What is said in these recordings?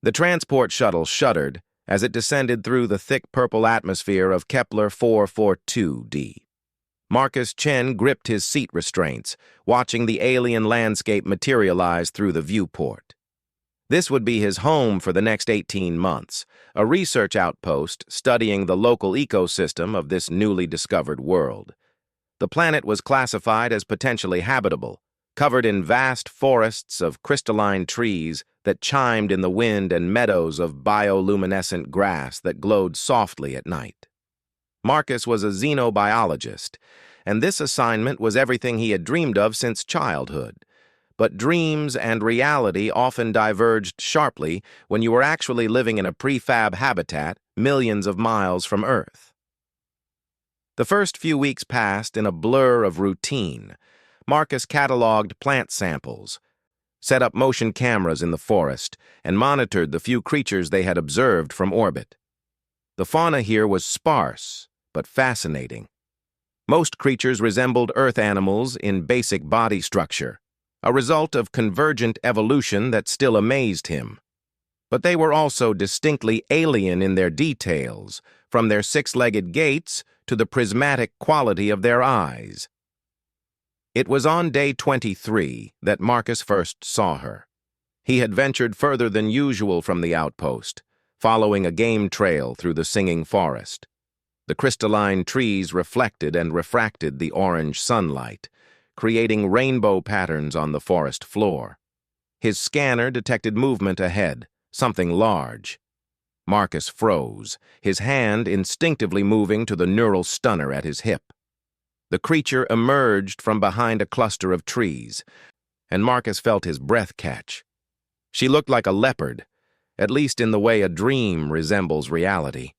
The transport shuttle shuddered as it descended through the thick purple atmosphere of Kepler 442d. Marcus Chen gripped his seat restraints, watching the alien landscape materialize through the viewport. This would be his home for the next 18 months, a research outpost studying the local ecosystem of this newly discovered world. The planet was classified as potentially habitable, covered in vast forests of crystalline trees that chimed in the wind and meadows of bioluminescent grass that glowed softly at night. Marcus was a xenobiologist, and this assignment was everything he had dreamed of since childhood. But dreams and reality often diverged sharply when you were actually living in a prefab habitat millions of miles from Earth. The first few weeks passed in a blur of routine. Marcus cataloged plant samples, set up motion cameras in the forest, and monitored the few creatures they had observed from orbit. The fauna here was sparse, but fascinating. Most creatures resembled Earth animals in basic body structure, a result of convergent evolution that still amazed him. But they were also distinctly alien in their details, from their six-legged gaits to the prismatic quality of their eyes. It was on day 23 that Marcus first saw her. He had ventured further than usual from the outpost, following a game trail through the singing forest. The crystalline trees reflected and refracted the orange sunlight, creating rainbow patterns on the forest floor. His scanner detected movement ahead, something large. Marcus froze, his hand instinctively moving to the neural stunner at his hip. The creature emerged from behind a cluster of trees, and Marcus felt his breath catch. She looked like a leopard, at least in the way a dream resembles reality.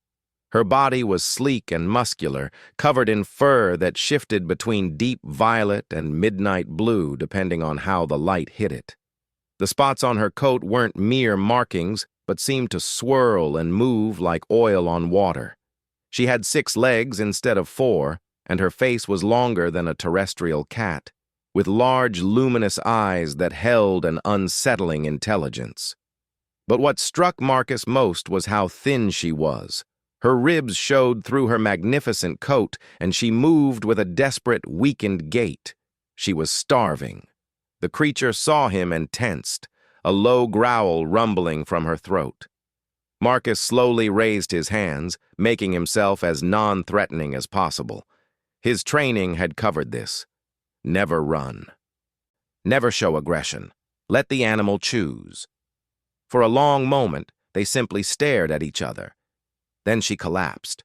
Her body was sleek and muscular, covered in fur that shifted between deep violet and midnight blue depending on how the light hit it. The spots on her coat weren't mere markings, but seemed to swirl and move like oil on water. She had 6 legs instead of 4, and her face was longer than a terrestrial cat, with large luminous eyes that held an unsettling intelligence. But what struck Marcus most was how thin she was. Her ribs showed through her magnificent coat, and she moved with a desperate, weakened gait. She was starving. The creature saw him and tensed, a low growl rumbling from her throat. Marcus slowly raised his hands, making himself as non-threatening as possible. His training had covered this. Never run. Never show aggression. Let the animal choose. For a long moment, they simply stared at each other. Then she collapsed.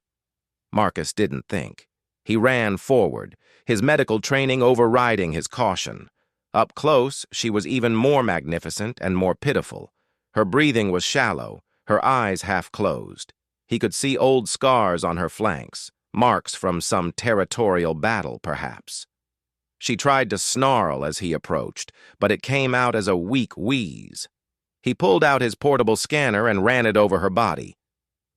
Marcus didn't think. He ran forward, his medical training overriding his caution. Up close, she was even more magnificent and more pitiful. Her breathing was shallow, her eyes half closed. He could see old scars on her flanks, marks from some territorial battle, perhaps. She tried to snarl as he approached, but it came out as a weak wheeze. He pulled out his portable scanner and ran it over her body.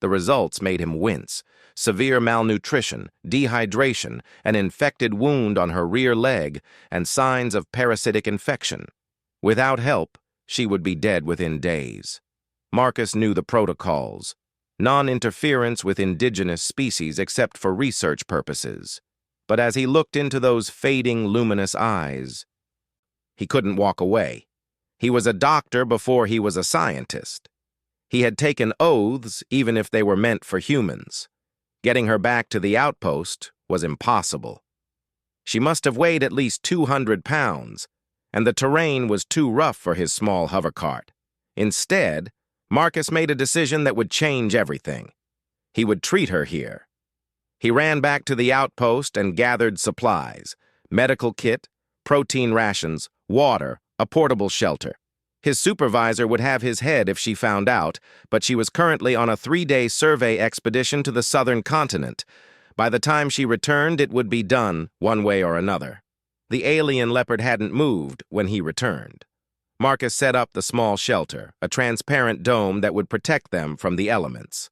The results made him wince. Severe malnutrition, dehydration, an infected wound on her rear leg, and signs of parasitic infection. Without help, she would be dead within days. Marcus knew the protocols. Non-interference with indigenous species except for research purposes. But as he looked into those fading, luminous eyes, he couldn't walk away. He was a doctor before he was a scientist. He had taken oaths even if they were meant for humans. Getting her back to the outpost was impossible. She must have weighed at least 200 pounds, and the terrain was too rough for his small hovercart. Instead, Marcus made a decision that would change everything. He would treat her here. He ran back to the outpost and gathered supplies: medical kit, protein rations, water, a portable shelter. His supervisor would have his head if she found out, but she was currently on a 3-day survey expedition to the southern continent. By the time she returned, it would be done, one way or another. The alien leopard hadn't moved when he returned. Marcus set up the small shelter, a transparent dome that would protect them from the elements.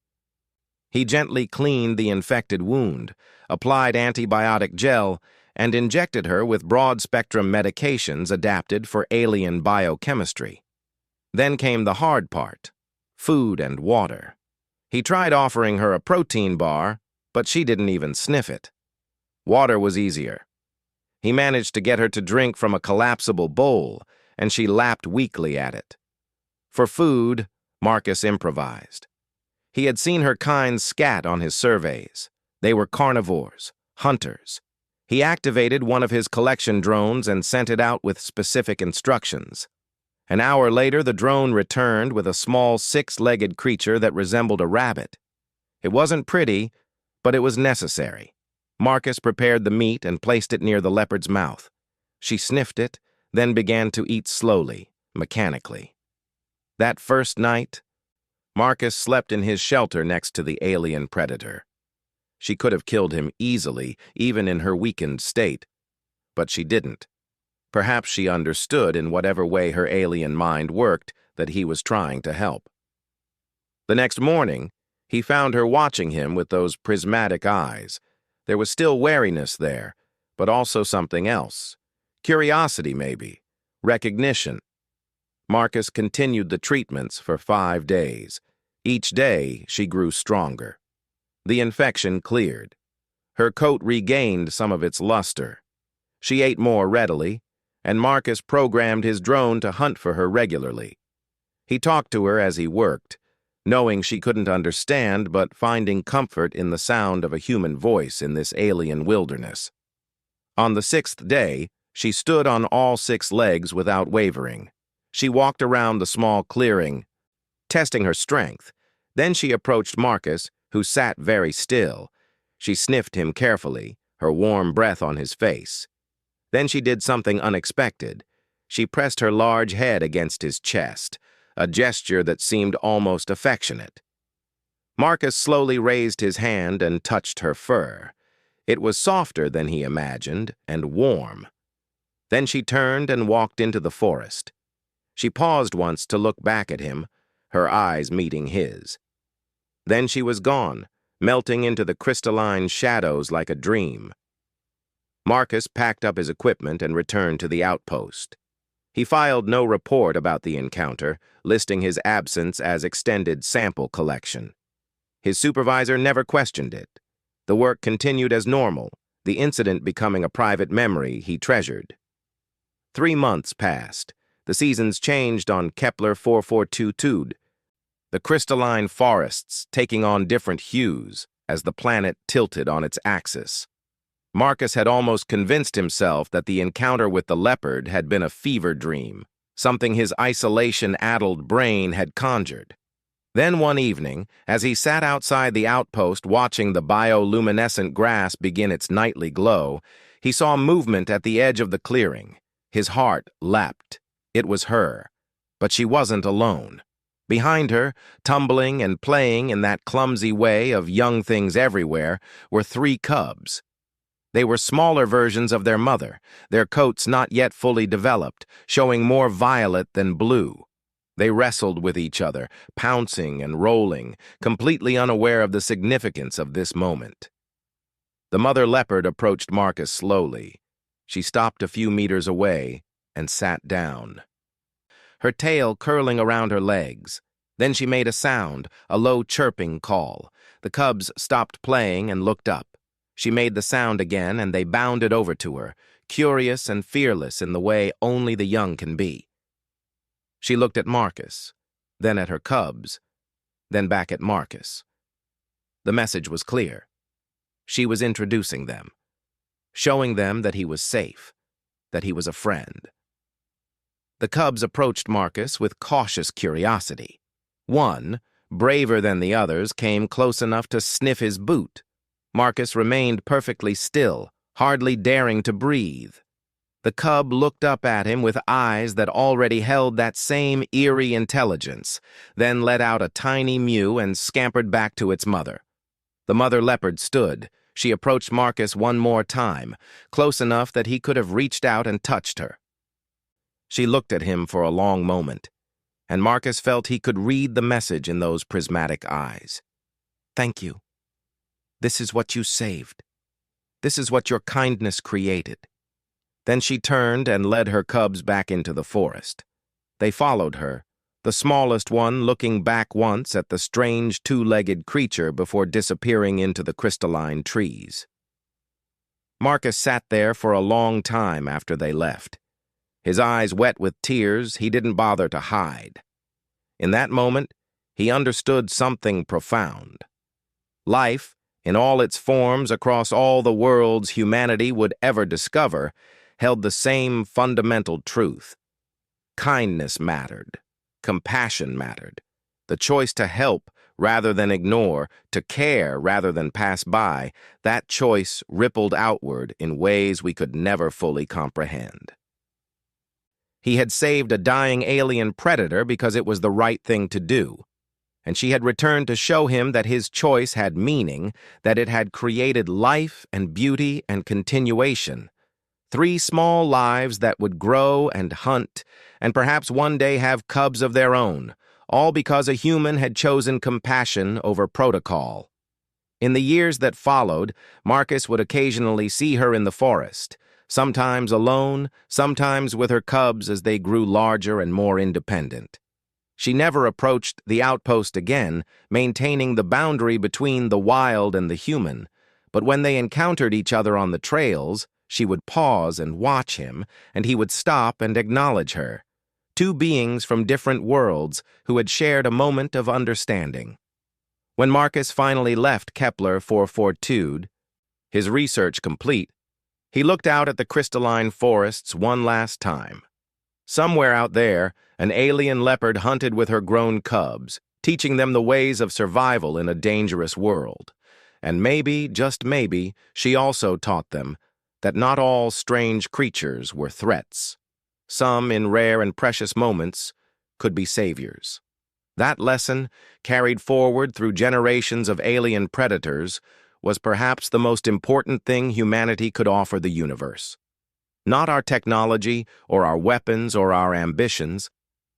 He gently cleaned the infected wound, applied antibiotic gel, and injected her with broad-spectrum medications adapted for alien biochemistry. Then came the hard part: food and water. He tried offering her a protein bar, but she didn't even sniff it. Water was easier. He managed to get her to drink from a collapsible bowl, and she lapped weakly at it. For food, Marcus improvised. He had seen her kind scat on his surveys. They were carnivores, hunters. He activated one of his collection drones and sent it out with specific instructions. An hour later, the drone returned with a small six-legged creature that resembled a rabbit. It wasn't pretty, but it was necessary. Marcus prepared the meat and placed it near the leopard's mouth. She sniffed it, then began to eat slowly, mechanically. That first night, Marcus slept in his shelter next to the alien predator. She could have killed him easily, even in her weakened state, but she didn't. Perhaps she understood in whatever way her alien mind worked that he was trying to help. The next morning, he found her watching him with those prismatic eyes. There was still wariness there, but also something else. Curiosity, maybe. Recognition. Marcus continued the treatments for 5 days. Each day, she grew stronger. The infection cleared. Her coat regained some of its luster. She ate more readily, and Marcus programmed his drone to hunt for her regularly. He talked to her as he worked, knowing she couldn't understand but finding comfort in the sound of a human voice in this alien wilderness. On the 6th day, she stood on all 6 legs without wavering. She walked around the small clearing, testing her strength. Then she approached Marcus, who sat very still. She sniffed him carefully, her warm breath on his face. Then she did something unexpected. She pressed her large head against his chest, a gesture that seemed almost affectionate. Marcus slowly raised his hand and touched her fur. It was softer than he imagined, and warm. Then she turned and walked into the forest. She paused once to look back at him, her eyes meeting his. Then she was gone, melting into the crystalline shadows like a dream. Marcus packed up his equipment and returned to the outpost. He filed no report about the encounter, listing his absence as extended sample collection. His supervisor never questioned it. The work continued as normal, the incident becoming a private memory he treasured. 3 months passed. The seasons changed on Kepler 4422, the crystalline forests taking on different hues as the planet tilted on its axis. Marcus had almost convinced himself that the encounter with the leopard had been a fever dream, something his isolation-addled brain had conjured. Then one evening, as he sat outside the outpost watching the bioluminescent grass begin its nightly glow, he saw movement at the edge of the clearing. His heart leapt. It was her, but she wasn't alone. Behind her, tumbling and playing in that clumsy way of young things everywhere, were 3 cubs. They were smaller versions of their mother, their coats not yet fully developed, showing more violet than blue. They wrestled with each other, pouncing and rolling, completely unaware of the significance of this moment. The mother leopard approached Marcus slowly. She stopped a few meters away and sat down, her tail curling around her legs. Then she made a sound, a low chirping call. The cubs stopped playing and looked up. She made the sound again, and they bounded over to her, curious and fearless in the way only the young can be. She looked at Marcus, then at her cubs, then back at Marcus. The message was clear. She was introducing them, showing them that he was safe, that he was a friend. The cubs approached Marcus with cautious curiosity. One, braver than the others, came close enough to sniff his boot. Marcus remained perfectly still, hardly daring to breathe. The cub looked up at him with eyes that already held that same eerie intelligence, then let out a tiny mew and scampered back to its mother. The mother leopard stood. She approached Marcus one more time, close enough that he could have reached out and touched her. She looked at him for a long moment, and Marcus felt he could read the message in those prismatic eyes. "Thank you. This is what you saved. This is what your kindness created." Then she turned and led her cubs back into the forest. They followed her, the smallest one looking back once at the strange two-legged creature before disappearing into the crystalline trees. Marcus sat there for a long time after they left. His eyes wet with tears he didn't bother to hide. In that moment, he understood something profound. Life, in all its forms across all the worlds humanity would ever discover, held the same fundamental truth. Kindness mattered. Compassion mattered. The choice to help rather than ignore, to care rather than pass by, that choice rippled outward in ways we could never fully comprehend. He had saved a dying alien predator because it was the right thing to do, and she had returned to show him that his choice had meaning, that it had created life and beauty and continuation. 3 small lives that would grow and hunt, and perhaps one day have cubs of their own, all because a human had chosen compassion over protocol. In the years that followed, Marcus would occasionally see her in the forest, sometimes alone, sometimes with her cubs as they grew larger and more independent. She never approached the outpost again, maintaining the boundary between the wild and the human, but when they encountered each other on the trails, she would pause and watch him, and he would stop and acknowledge her. 2 beings from different worlds who had shared a moment of understanding. When Marcus finally left Kepler 442, his research complete, he looked out at the crystalline forests one last time. Somewhere out there, an alien leopard hunted with her grown cubs, teaching them the ways of survival in a dangerous world. And maybe, just maybe, she also taught them that not all strange creatures were threats. Some, in rare and precious moments, could be saviors. That lesson, carried forward through generations of alien predators, was perhaps the most important thing humanity could offer the universe. Not our technology, or our weapons, or our ambitions,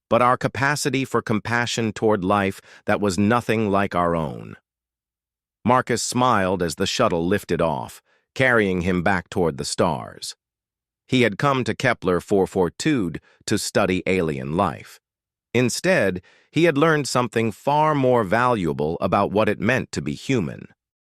but our capacity for compassion toward life that was nothing like our own. Marcus smiled as the shuttle lifted off, carrying him back toward the stars. He had come to Kepler 442 to study alien life. Instead, he had learned something far more valuable about what it meant to be human.